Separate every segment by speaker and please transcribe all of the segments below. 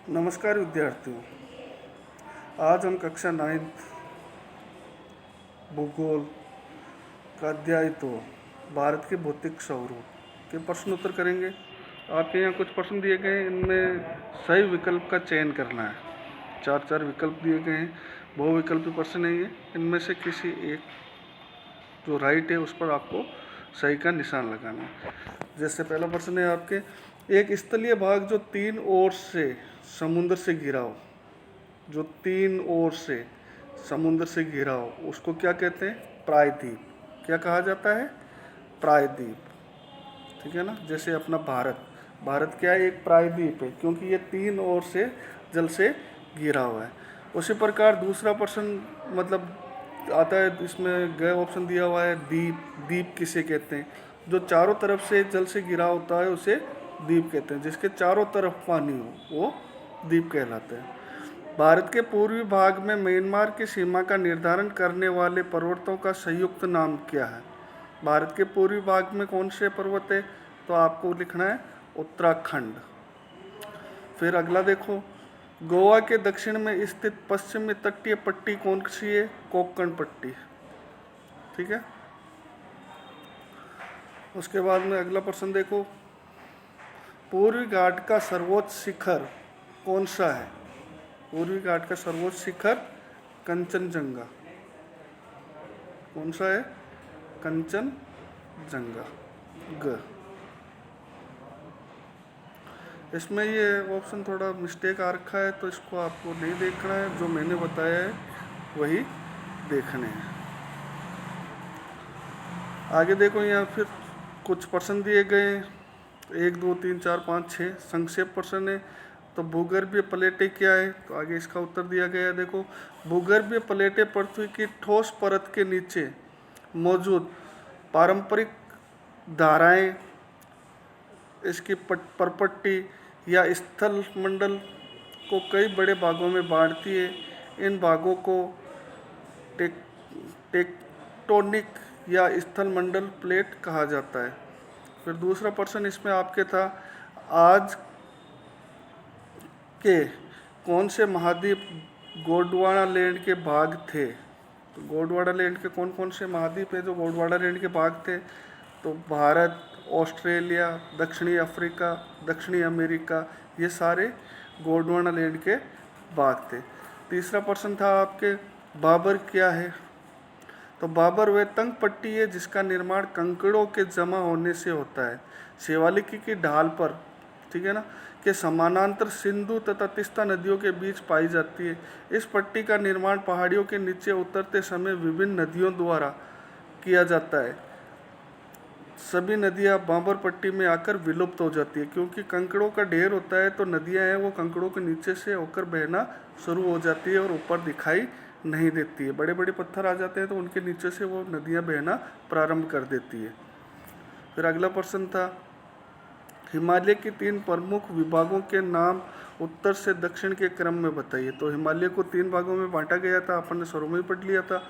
Speaker 1: नमस्कार विद्यार्थियों। आज हम कक्षा 9th भूगोल का अध्याय 2 भारत के भौतिक स्वरूप के प्रश्न उत्तर करेंगे। आपके यहाँ कुछ प्रश्न दिए गए हैं, इनमें सही विकल्प का चयन करना है। चार चार विकल्प दिए गए हैं, बहुविकल्पी प्रश्न है ये। इनमें से किसी एक जो राइट है उस पर आपको सही का निशान लगाना है। जैसे पहला प्रश्न है आपके, एक स्थलीय भाग जो तीन ओर से समुद्र से घिरा हो, जो तीन ओर से समुद्र से घिरा हो, उसको क्या कहते हैं? प्रायद्वीप। क्या कहा जाता है? प्रायद्वीप। ठीक है ना। जैसे अपना भारत, भारत क्या है? एक प्रायद्वीप है, क्योंकि ये तीन ओर से जल से घिरा हुआ है। उसी प्रकार दूसरा प्रश्न मतलब आता है, इसमें ग ऑप्शन दिया हुआ है द्वीप। द्वीप किसे कहते हैं? जो चारों तरफ से जल से घिरा होता है उसे द्वीप कहते हैं। जिसके चारों तरफ पानी हो वो द्वीप कहलाते हैं। भारत के पूर्वी भाग में म्यांमार की सीमा का निर्धारण करने वाले पर्वतों का संयुक्त नाम क्या है? भारत के पूर्वी भाग में कौन से पर्वत है? तो आपको लिखना है उत्तराखंड। फिर अगला देखो, गोवा के दक्षिण में स्थित पश्चिमी तटीय पट्टी कौन सी है? कोंकण पट्टी। ठीक है। उसके बाद में अगला प्रश्न देखो, पूर्वी घाट का सर्वोच्च शिखर कौन सा है? पूर्वी घाट का सर्वोच्च शिखर कंचनजंगा। कौन सा है? कंचनजंगा। ग। इसमें ये ऑप्शन थोड़ा मिस्टेक आ रखा है, तो इसको आपको नहीं देखना है, जो मैंने बताया है वही देखने हैं। आगे देखो, यहाँ फिर कुछ प्रश्न दिए गए हैं, 1 2 3 4 5 6 संक्षेप प्रश्न है। तो भूगर्भीय प्लेटें क्या है? तो आगे इसका उत्तर दिया गया है। देखो, भूगर्भीय प्लेटें पृथ्वी की ठोस परत के नीचे मौजूद पारंपरिक धाराएं, इसकी परपट्टी या स्थल मंडल को कई बड़े भागों में बांटती है। इन भागों को टेक्टोनिक या स्थल मंडल प्लेट कहा जाता है। फिर दूसरा प्रश्न इसमें आपके था, आज के कौन से महाद्वीप गोंडवाना लैंड के भाग थे? तो गोंडवाना लैंड के कौन कौन से महाद्वीप है जो गोंडवाना लैंड के भाग थे? तो भारत, ऑस्ट्रेलिया, दक्षिणी अफ्रीका, दक्षिणी अमेरिका, ये सारे गोंडवाना लैंड के भाग थे। तीसरा प्रश्न था आपके, बाबर क्या है? तो बाबर वह तंग पट्टी है जिसका निर्माण कंकड़ों के जमा होने से होता है। शिवालिक की ढाल पर, ठीक है ना, के समानांतर सिंधु तथा तीस्ता नदियों के बीच पाई जाती है। इस पट्टी का निर्माण पहाड़ियों के नीचे उतरते समय विभिन्न नदियों द्वारा किया जाता है। सभी नदियां बाबर पट्टी में आकर विलुप्त हो जाती है, क्योंकि कंकड़ों का ढेर होता है, तो नदियां हैं वो कंकड़ों के नीचे से होकर बहना शुरू हो जाती है और ऊपर दिखाई नहीं देती है। बड़े बड़े पत्थर आ जाते हैं तो उनके नीचे से वो नदियां बहना प्रारंभ कर देती है। फिर अगला प्रश्न था, हिमालय के 3 प्रमुख विभागों के नाम उत्तर से दक्षिण के क्रम में बताइए। तो हिमालय को 3 भागों में बांटा गया था, अपन ने शुरू में ही पढ़ लिया था।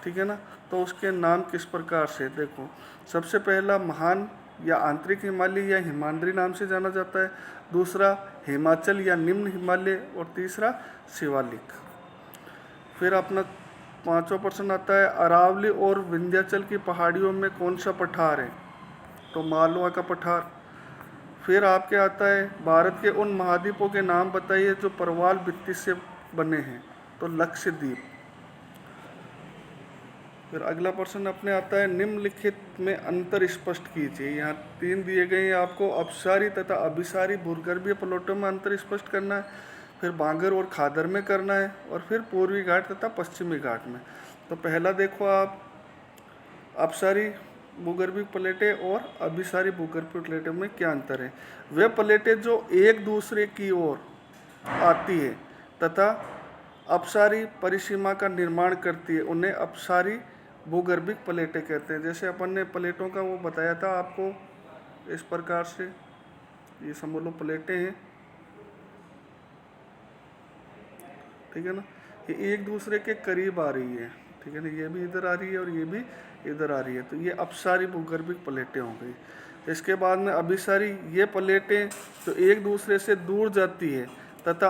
Speaker 1: ठीक है ना। तो उसके नाम किस प्रकार से? देखो, सबसे पहला महान या आंतरिक हिमालय या हिमाद्री नाम से जाना जाता है। दूसरा हिमाचल या निम्न हिमालय, और तीसरा शिवालिक। फिर अपना 5वां प्रश्न आता है, अरावली और विंध्याचल की पहाड़ियों में कौन सा पठार है? तो मालवा का पठार। फिर आपके आता है, भारत के उन महाद्वीपों के नाम बताइए जो प्रवाल भित्ति से बने हैं। तो लक्षद्वीप। फिर अगला प्रश्न अपने आता है, निम्नलिखित में अंतर स्पष्ट कीजिए। यहाँ 3 दिए गए हैं आपको, अपसारी तथा अभिसारी भूगर्भीय प्लेटों में अंतर स्पष्ट करना है। फिर बांगर और खादर में करना है, और फिर पूर्वी घाट तथा पश्चिमी घाट में। तो पहला देखो आप, अपसारी भूगर्भीय प्लेटें और अभिसारी भूगर्भीय प्लेटों में क्या अंतर है? वे प्लेटें जो एक दूसरे की ओर आती है तथा अपसारी परिसीमा का निर्माण करती है, उन्हें अपसारी भूगर्भिक प्लेटें कहते हैं। जैसे अपन ने प्लेटों का वो बताया था आपको, इस प्रकार से ये समझ लो प्लेटें हैं। ठीक है ना। ये एक दूसरे के करीब आ रही है। ठीक है ना, ये भी इधर आ रही है और ये भी इधर आ रही है, तो ये अपसारी भूगर्भिक प्लेटें हो गई। इसके बाद में अभिसारी, ये प्लेटें जो एक दूसरे से दूर जाती है तथा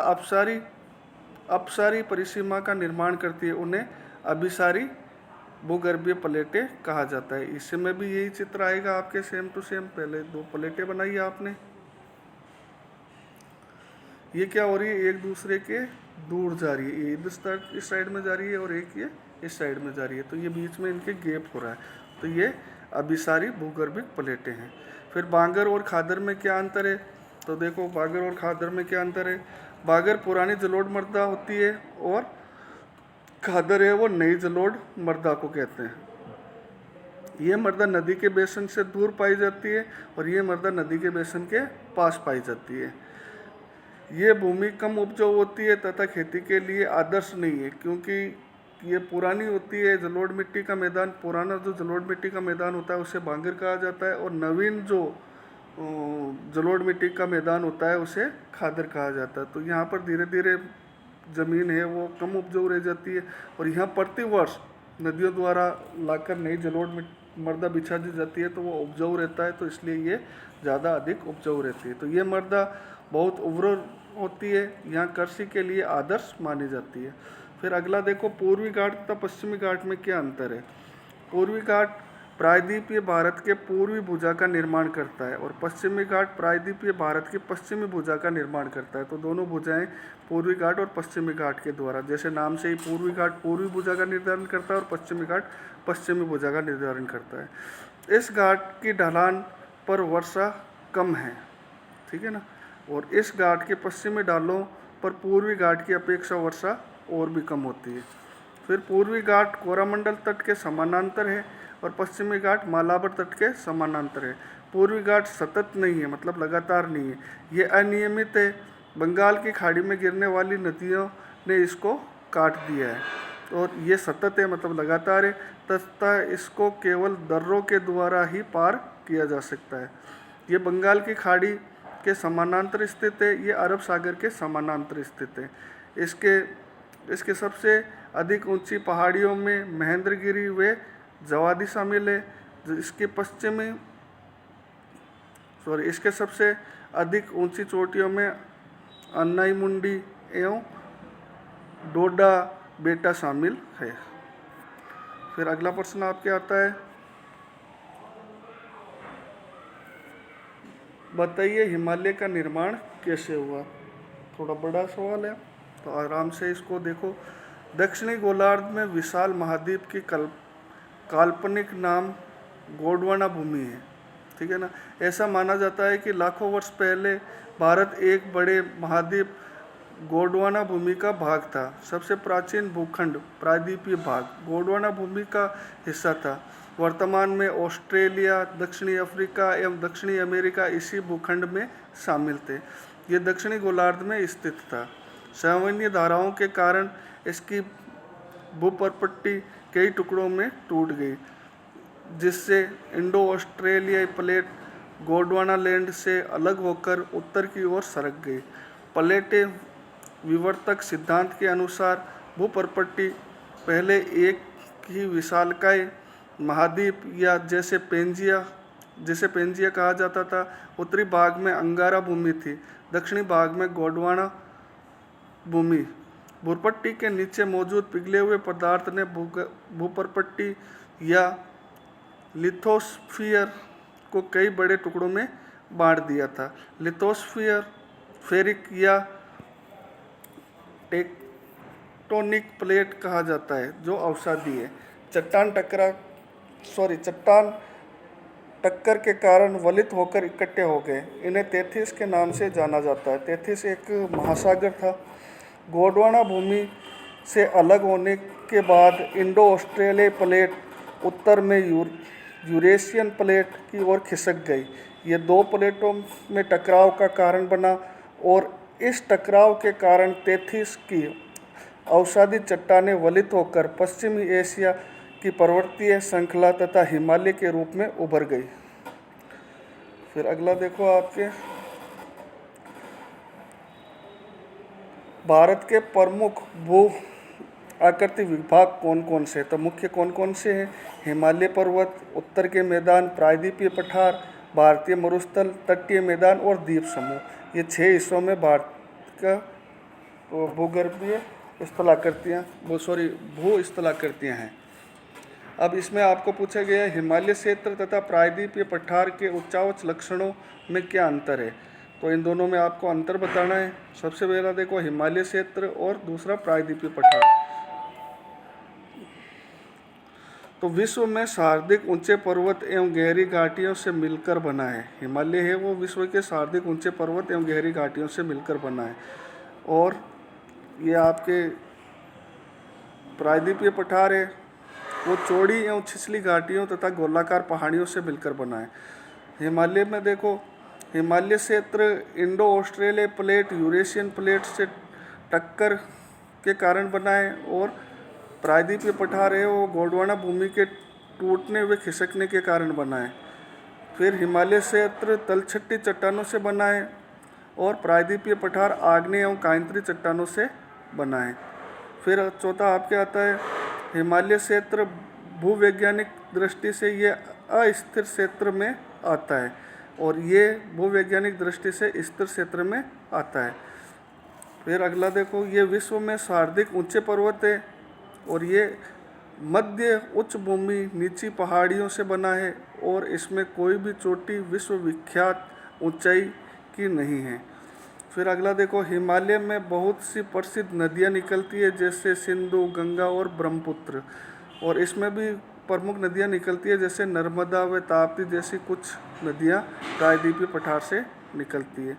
Speaker 1: अपसारी परिसीमा का निर्माण करती है, उन्हें अभिसारी भूगर्भीय प्लेटें कहा जाता है। इसमें भी यही चित्र आएगा आपके सेम टू सेम। पहले दो प्लेटें बनाई आपने, ये क्या हो रही है, एक दूसरे के दूर जा रही है, ये इस साइड में जा रही है और एक ये इस साइड में जा रही है, तो ये बीच में इनके गैप हो रहा है, तो ये अभिसारी भूगर्भिक प्लेटें हैं। फिर बांगर और खादर में क्या अंतर है, तो देखो बांगर और खादर में क्या अंतर है। बांगर पुरानी जलोढ़ मृदा होती है और खादर है वो नई जलोढ़ मृदा को कहते हैं। ये मृदा नदी के बेसन से दूर पाई जाती है और ये मृदा नदी के बेसन के पास पाई जाती है। ये भूमि कम उपजाऊ होती है तथा खेती के लिए आदर्श नहीं है, क्योंकि ये पुरानी होती है। जलोढ़ मिट्टी का मैदान, पुराना जो जलोढ़ मिट्टी का मैदान होता है उसे बांगर कहा जाता है, और नवीन जो जलोढ़ मिट्टी का मैदान होता है उसे खादर कहा जाता है। तो यहाँ पर धीरे धीरे ज़मीन है वो कम उपजाऊ रह जाती है, और यहाँ प्रति वर्ष नदियों द्वारा लाकर नई जलोढ़ मृदा बिछा दी जाती है, तो वो उपजाऊ रहता है, तो इसलिए ये ज़्यादा अधिक उपजाऊ रहती है। तो ये मृदा बहुत उर्वर होती है, यहाँ कृषि के लिए आदर्श मानी जाती है। फिर अगला देखो, पूर्वी घाट तथा पश्चिमी घाट में क्या अंतर है। पूर्वी घाट प्रायद्वीपीय भारत के पूर्वी भुजा का निर्माण करता है, और पश्चिमी घाट प्रायद्वीपीय भारत की पश्चिमी भुजा का निर्माण करता है। तो दोनों भुजाएं पूर्वी घाट और पश्चिमी घाट के द्वारा, जैसे नाम से ही पूर्वी घाट पूर्वी भुजा का निर्धारण करता है और पश्चिमी घाट पश्चिमी भुजा का निर्धारण करता है। इस घाट की ढलान पर वर्षा कम है, ठीक है ना, और इस घाट के पश्चिमी ढालों पर पूर्वी घाट की अपेक्षा वर्षा और भी कम होती है। फिर पूर्वी घाट कोरामंडल तट के समानांतर है और पश्चिमी घाट मालाबार तट के समानांतर है। पूर्वी घाट सतत नहीं है, मतलब लगातार नहीं है, ये अनियमित है। बंगाल की खाड़ी में गिरने वाली नदियों ने इसको काट दिया है, और ये सतत है मतलब लगातार है, तथा इसको केवल दर्रों के द्वारा ही पार किया जा सकता है। ये बंगाल की खाड़ी के समानांतर स्थित है, ये अरब सागर के समानांतर स्थित है। इसके सबसे अधिक ऊंची पहाड़ियों में महेंद्रगिरी व जवादी शामिल है। इसके सबसे अधिक ऊंची चोटियों में अन्नाईमुंडी एवं डोडा बेटा शामिल है। फिर अगला प्रश्न आपके आता है, बताइए हिमालय का निर्माण कैसे हुआ। थोड़ा बड़ा सवाल है, तो आराम से इसको देखो। दक्षिणी गोलार्ध में विशाल महाद्वीप की काल्पनिक नाम गोंडवाना भूमि है, ठीक है ना। ऐसा माना जाता है कि लाखों वर्ष पहले भारत एक बड़े महाद्वीप गोंडवाना भूमि का भाग था। सबसे प्राचीन भूखंड प्रायद्वीपीय भाग गोंडवाना भूमि का हिस्सा था। वर्तमान में ऑस्ट्रेलिया, दक्षिणी अफ्रीका एवं दक्षिणी अमेरिका इसी भूखंड में शामिल थे। ये दक्षिणी गोलार्ध में स्थित था। संवहनीय धाराओं के कारण इसकी भूपरपट्टी कई टुकड़ों में टूट गई, जिससे इंडो ऑस्ट्रेलियाई प्लेट गोंडवाना लैंड से अलग होकर उत्तर की ओर सरक गई। प्लेटें विवर्तक सिद्धांत के अनुसार भूपरपट्टी पहले एक ही विशालकाय महाद्वीप या जैसे पेंजिया कहा जाता था। उत्तरी भाग में अंगारा भूमि थी, दक्षिणी भाग में गोंडवाना भूमि। भूपट्टी के नीचे मौजूद पिघले हुए पदार्थ ने भूपरपट्टी या लिथोस्फीयर को कई बड़े टुकड़ों में बांट दिया था। लिथोस्फीयर फेरिक या टेक्टोनिक प्लेट कहा जाता है, जो अवसादी है। चट्टान टक्कर के कारण वलित होकर इकट्ठे हो गए। इन्हें तेथिस के नाम से जाना जाता है। तेथिस एक महासागर था। गोंडवाना भूमि से अलग होने के बाद इंडो ऑस्ट्रेलियाई प्लेट उत्तर में यूरेशियन प्लेट की ओर खिसक गई। ये दो प्लेटों में टकराव का कारण बना, और इस टकराव के कारण तेथिस की अवसादी चट्टानें वलित होकर पश्चिमी एशिया की पर्वतीय श्रृंखला तथा हिमालय के रूप में उभर गई। फिर अगला देखो आपके, भारत के प्रमुख भू आकृति विभाग कौन कौन से, तो मुख्य कौन कौन से हैं। हिमालय पर्वत, उत्तर के मैदान, प्रायद्वीपीय पठार, भारतीय मरुस्थल, तटीय मैदान और द्वीप समूह। ये 6 हिस्सों में भारत का भूगर्भीय स्थलाकृतियाँ भू स्थलाकृतियाँ हैं। अब इसमें आपको पूछा गया है हिमालय क्षेत्र तथा प्रायद्वीपीय पठार के उच्चावच लक्षणों में क्या अंतर है। तो इन दोनों में आपको अंतर बताना है। सबसे पहला देखो हिमालय क्षेत्र और दूसरा प्रायद्वीपीय पठार। तो विश्व में सर्वाधिक ऊंचे पर्वत एवं गहरी घाटियों से मिलकर बना है। हिमालय है वो विश्व के सर्वाधिक ऊंचे पर्वत एवं गहरी घाटियों से मिलकर बना है। और ये आपके प्रायद्वीपीय पठार है वो चौड़ी एवं छिछली घाटियों तथा गोलाकार पहाड़ियों से मिलकर बना है। हिमालय में देखो हिमालय क्षेत्र Indo Australia plate Eurasian plate से टक्कर के कारण बना है। और प्रायद्वीपीय पठार है वो गोंडवाना भूमि के टूटने व खिसकने के कारण बना है। फिर हिमालय क्षेत्र तलछटी चट्टानों से बना है और प्रायद्वीपीय पठार आग्नेय एवं कांतरी चट्टानों से बना है। फिर चौथा आपके आता है हिमालय क्षेत्र भूवैज्ञानिक दृष्टि से ये अस्थिर क्षेत्र में आता है और ये भूवैज्ञानिक दृष्टि से स्थिर क्षेत्र में आता है। फिर अगला देखो ये विश्व में सर्वाधिक ऊंचे पर्वत है और ये मध्य उच्च भूमि नीची पहाड़ियों से बना है और इसमें कोई भी चोटी विश्व विख्यात ऊंचाई की नहीं है। फिर अगला देखो हिमालय में बहुत सी प्रसिद्ध नदियाँ निकलती है जैसे सिंधु गंगा और ब्रह्मपुत्र। और इसमें भी प्रमुख नदियाँ निकलती है जैसे नर्मदा व ताप्ती जैसी कुछ नदियाँ प्रायद्वीपीय पठार से निकलती है।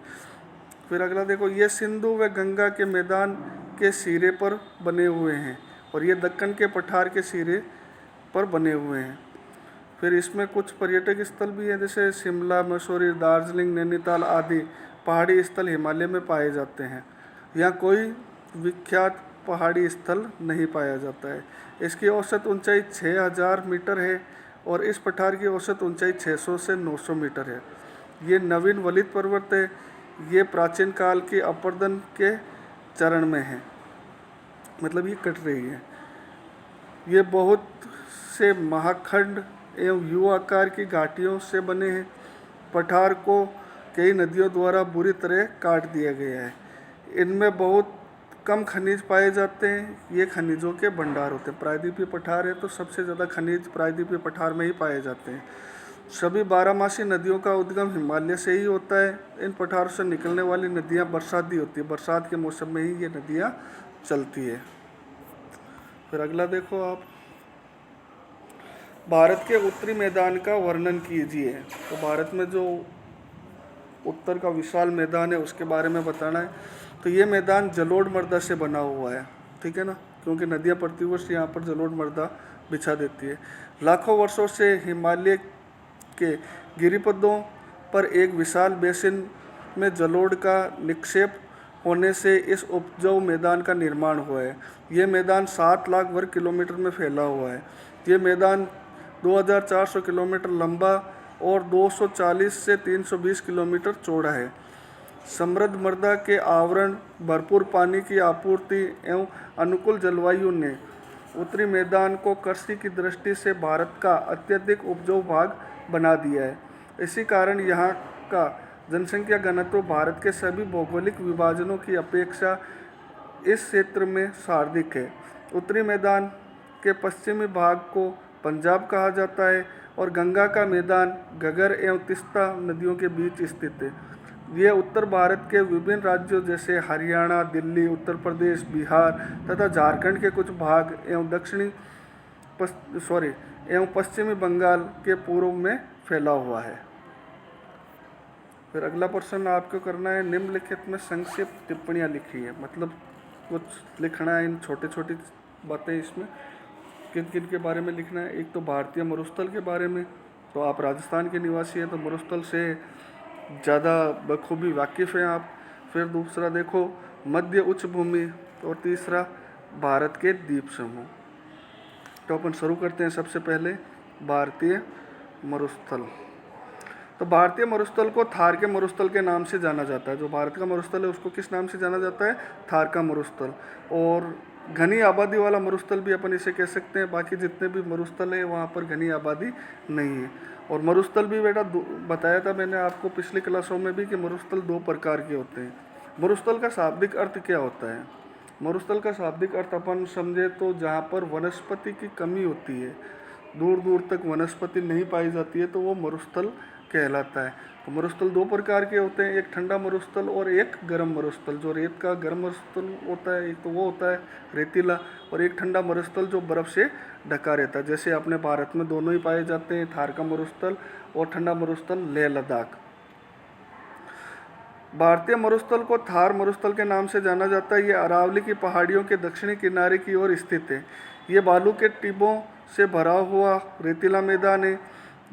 Speaker 1: फिर अगला देखो ये सिंधु व गंगा के मैदान के सिरे पर बने हुए हैं और ये दक्कन के पठार के सिरे पर बने हुए हैं। फिर इसमें कुछ पर्यटक स्थल भी हैं जैसे शिमला मसूरी दार्जिलिंग नैनीताल आदि पहाड़ी स्थल हिमालय में पाए जाते हैं। यहाँ कोई विख्यात पहाड़ी स्थल नहीं पाया जाता है। इसकी औसत ऊंचाई 6000 मीटर है और इस पठार की औसत ऊंचाई 600 से 900 मीटर है। ये नवीन वलित पर्वत है। ये प्राचीन काल के अपरदन के चरण में है, मतलब ये कट रही है। ये बहुत से महाखंड एवं यू आकार की घाटियों से बने हैं। पठार को कई नदियों द्वारा बुरी तरह काट दिया गया है। इनमें बहुत कम खनिज पाए जाते हैं। ये खनिजों के भंडार होते हैं। प्रायद्वीपीय पठार है तो सबसे ज़्यादा खनिज प्रायद्वीपीय पठार में ही पाए जाते हैं। सभी बारहमासी नदियों का उद्गम हिमालय से ही होता है। इन पठारों से निकलने वाली नदियाँ बरसाती होती है। बरसात के मौसम में ही ये नदियाँ चलती है। फिर अगला देखो आप भारत के उत्तरी मैदान का वर्णन कीजिए। तो भारत में जो उत्तर का विशाल मैदान है उसके बारे में बताना है। तो ये मैदान जलोढ़ मृदा से बना हुआ है, ठीक है ना, क्योंकि नदियाँ प्रतिवर्ष यहाँ पर जलोढ़ मृदा बिछा देती है। लाखों वर्षों से हिमालय के गिरिपथों पर एक विशाल बेसिन में जलोढ़ का निक्षेप होने से इस उपजाऊ मैदान का निर्माण हुआ है। ये मैदान 7 लाख वर्ग किलोमीटर में फैला हुआ है। ये मैदान 2400 किलोमीटर लंबा और 240 से 320 किलोमीटर चौड़ा है। समृद्ध मृदा के आवरण, भरपूर पानी की आपूर्ति एवं अनुकूल जलवायु ने उत्तरी मैदान को कृषि की दृष्टि से भारत का अत्यधिक उपजाऊ भाग बना दिया है। इसी कारण यहाँ का जनसंख्या घनत्व भारत के सभी भौगोलिक विभाजनों की अपेक्षा इस क्षेत्र में सर्वाधिक है। उत्तरी मैदान के पश्चिमी भाग को पंजाब कहा जाता है और गंगा का मैदान घग्गर एवं तीस्ता नदियों के बीच स्थित है। यह उत्तर भारत के विभिन्न राज्यों जैसे हरियाणा, दिल्ली, उत्तर प्रदेश, बिहार तथा झारखंड के कुछ भाग एवं पश्चिमी बंगाल के पूर्व में फैला हुआ है। फिर अगला प्रश्न आपको करना है निम्नलिखित में संक्षिप्त टिप्पणियाँ लिखी है, मतलब कुछ लिखना है इन छोटे छोटी बातें इसमें किन किन के बारे में लिखना है। एक तो भारतीय मरुस्थल के बारे में, तो आप राजस्थान के निवासी हैं तो मरुस्थल से ज़्यादा बखूबी वाकिफ़ हैं आप। फिर दूसरा देखो मध्य उच्च भूमि और तीसरा भारत के द्वीप समूह। तो अपन शुरू करते हैं सबसे पहले भारतीय मरुस्थल। तो भारतीय मरुस्थल को थार के मरुस्थल के नाम से जाना जाता है। जो भारत का मरुस्थल है उसको किस नाम से जाना जाता है? थार का मरुस्थल। और घनी आबादी वाला मरुस्थल भी अपन इसे कह सकते हैं। बाकी जितने भी मरुस्थल है वहाँ पर घनी आबादी नहीं है। और मरुस्थल भी बेटा बताया था मैंने आपको पिछली क्लासों में भी कि मरुस्थल 2 प्रकार के होते हैं। मरुस्थल का शाब्दिक अर्थ क्या होता है? मरुस्थल का शाब्दिक अर्थ अपन समझे तो जहाँ पर वनस्पति की कमी होती है, दूर दूर तक वनस्पति नहीं पाई जाती है, तो वो मरुस्थल कहलाता है। तो मरुस्थल दो प्रकार के होते हैं, एक ठंडा मरुस्थल और एक गर्म मरुस्थल। जो रेत का गर्म मरुस्थल होता है, एक तो वो होता है रेतीला, और एक ठंडा मरुस्थल जो बर्फ़ से ढका रहता है। जैसे अपने भारत में दोनों ही पाए जाते हैं, थार का मरुस्थल और ठंडा मरुस्थल लेह लद्दाख। भारतीय मरुस्थल को थार मरुस्थल के नाम से जाना जाता है। ये अरावली की पहाड़ियों के दक्षिणी किनारे की ओर स्थित है। ये बालू के टिब्बों से भरा हुआ रेतीला मैदान है।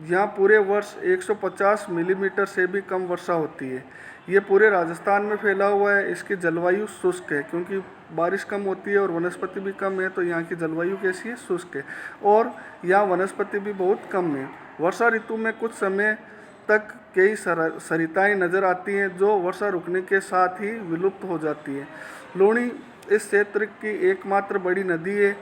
Speaker 1: यहाँ पूरे वर्ष 150 मिलीमीटर से भी कम वर्षा होती है। ये पूरे राजस्थान में फैला हुआ है। इसकी जलवायु शुष्क है, क्योंकि बारिश कम होती है और वनस्पति भी कम है, तो यहाँ की जलवायु कैसी है? शुष्क है। और यहाँ वनस्पति भी बहुत कम है। वर्षा ऋतु में कुछ समय तक कई सरिताएं नजर आती हैं, जो वर्षा रुकने के साथ ही विलुप्त हो जाती है। लूणी इस क्षेत्र की एकमात्र बड़ी नदी है।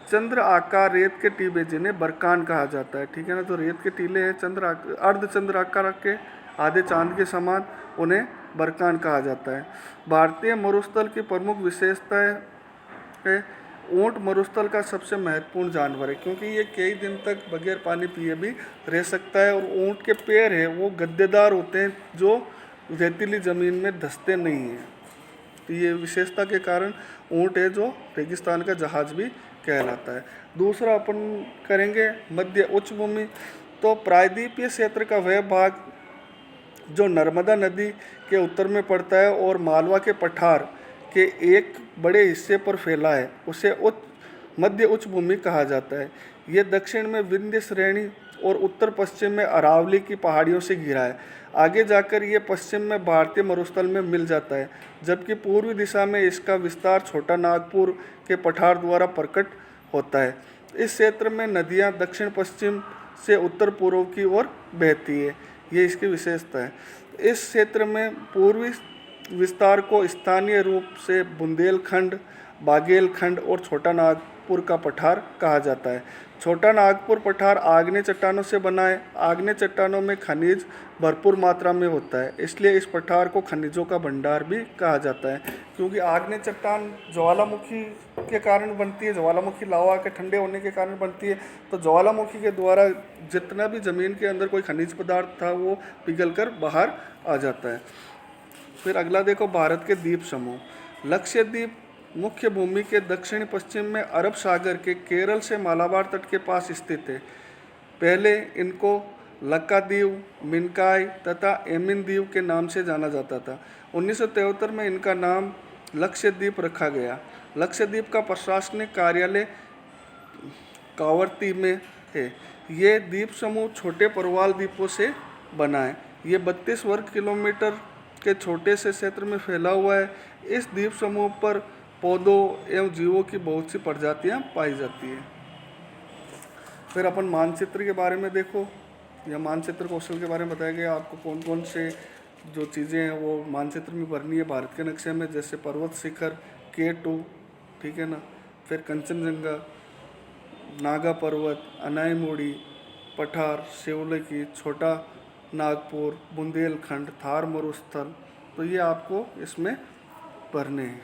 Speaker 1: चंद्र आकार रेत के टीले, जिन्हें बरकान कहा जाता है, ठीक है ना। तो रेत के टीले हैं अर्धचंद्र आकार के, आधे चांद के समान, उन्हें बरकान कहा जाता है। भारतीय मरुस्थल की प्रमुख विशेषता है ऊंट मरुस्थल का सबसे महत्वपूर्ण जानवर है, क्योंकि ये कई दिन तक बगैर पानी पिए भी रह सकता है। और ऊंट के पैर हैं वो गद्देदार होते हैं, जो रेतीली ज़मीन में धंसते नहीं हैं। तो ये विशेषता के कारण ऊंट है जो रेगिस्तान का जहाज भी कहलाता है। दूसरा अपन करेंगे मध्य उच्च भूमि। तो प्रायद्वीपीय क्षेत्र का वह भाग जो नर्मदा नदी के उत्तर में पड़ता है और मालवा के पठार के एक बड़े हिस्से पर फैला है, उसे मध्य उच्च भूमि कहा जाता है। ये दक्षिण में विंध्य श्रेणी और उत्तर पश्चिम में अरावली की पहाड़ियों से घिरा है। आगे जाकर ये पश्चिम में भारतीय मरुस्थल में मिल जाता है, जबकि पूर्वी दिशा में इसका विस्तार छोटा नागपुर के पठार द्वारा प्रकट होता है। इस क्षेत्र में नदियाँ दक्षिण पश्चिम से उत्तर पूर्व की ओर बहती है। ये इसकी विशेषता है। इस क्षेत्र में पूर्वी विस्तार को स्थानीय रूप से बुंदेलखंड, बागेलखंड और छोटा नागपुर का पठार कहा जाता है। छोटा नागपुर पठार आग्नेय चट्टानों से बना है। आग्नेय चट्टानों में खनिज भरपूर मात्रा में होता है, इसलिए इस पठार को खनिजों का भंडार भी कहा जाता है। क्योंकि आग्नेय चट्टान ज्वालामुखी के कारण बनती है, ज्वालामुखी लावा के ठंडे होने के कारण बनती है। तो ज्वालामुखी के द्वारा जितना भी ज़मीन के अंदर कोई खनिज पदार्थ था, वो पिघलकर बाहर आ जाता है। फिर अगला देखो, भारत के द्वीप समूह। लक्षद्वीप मुख्य भूमि के दक्षिण पश्चिम में अरब सागर के केरल से मालाबार तट के पास स्थित है। पहले इनको लक्काद्वीप, मिनकाय तथा एमिन द्वीप के नाम से जाना जाता था। 1973 में इनका नाम लक्षद्वीप रखा गया। लक्षद्वीप का प्रशासनिक कार्यालय कावरत्ती में है। ये द्वीप समूह छोटे परवाल द्वीपों से बना है। ये 32 वर्ग किलोमीटर के छोटे से क्षेत्र में फैला हुआ है। इस द्वीप समूह पर पौधों एवं जीवों की बहुत सी प्रजातियां पाई जाती हैं। फिर अपन मानचित्र के बारे में देखो, या मानचित्र कौशल के बारे में बताया गया आपको कौन कौन से जो चीज़ें हैं वो मानचित्र में भरनी है भारत के नक्शे में। जैसे पर्वत शिखर K2, ठीक है ना। फिर कंचनजंगा, नागा पर्वत, अनाईमोड़ी, पठार, शिवलिकी, छोटा नागपुर, बुंदेलखंड, थार मरुस्थल। तो ये आपको इसमें भरने हैं,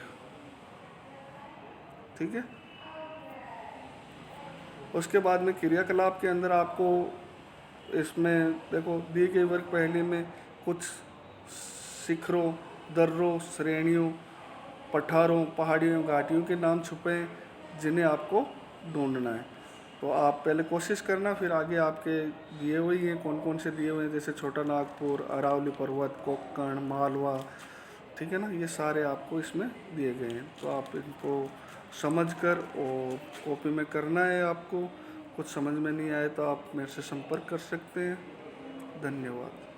Speaker 1: ठीक है। उसके बाद में क्रियाकलाप के अंदर आपको इसमें देखो दिए गए वर्ग पहले में कुछ शिखरों, दर्रों, श्रेणियों, पठारों, पहाड़ियों, घाटियों के नाम छुपे हैं, जिन्हें आपको ढूंढना है। तो आप पहले कोशिश करना, फिर आगे आपके दिए हुए ही हैं, कौन कौन से दिए हुए हैं, जैसे छोटा नागपुर, अरावली पर्वत, कोक्कण, मालवा, ठीक है ना। ये सारे आपको इसमें दिए गए हैं। तो आप इनको समझकर और कॉपी में करना है आपको। कुछ समझ में नहीं आए तो आप मेरे से संपर्क कर सकते हैं। धन्यवाद।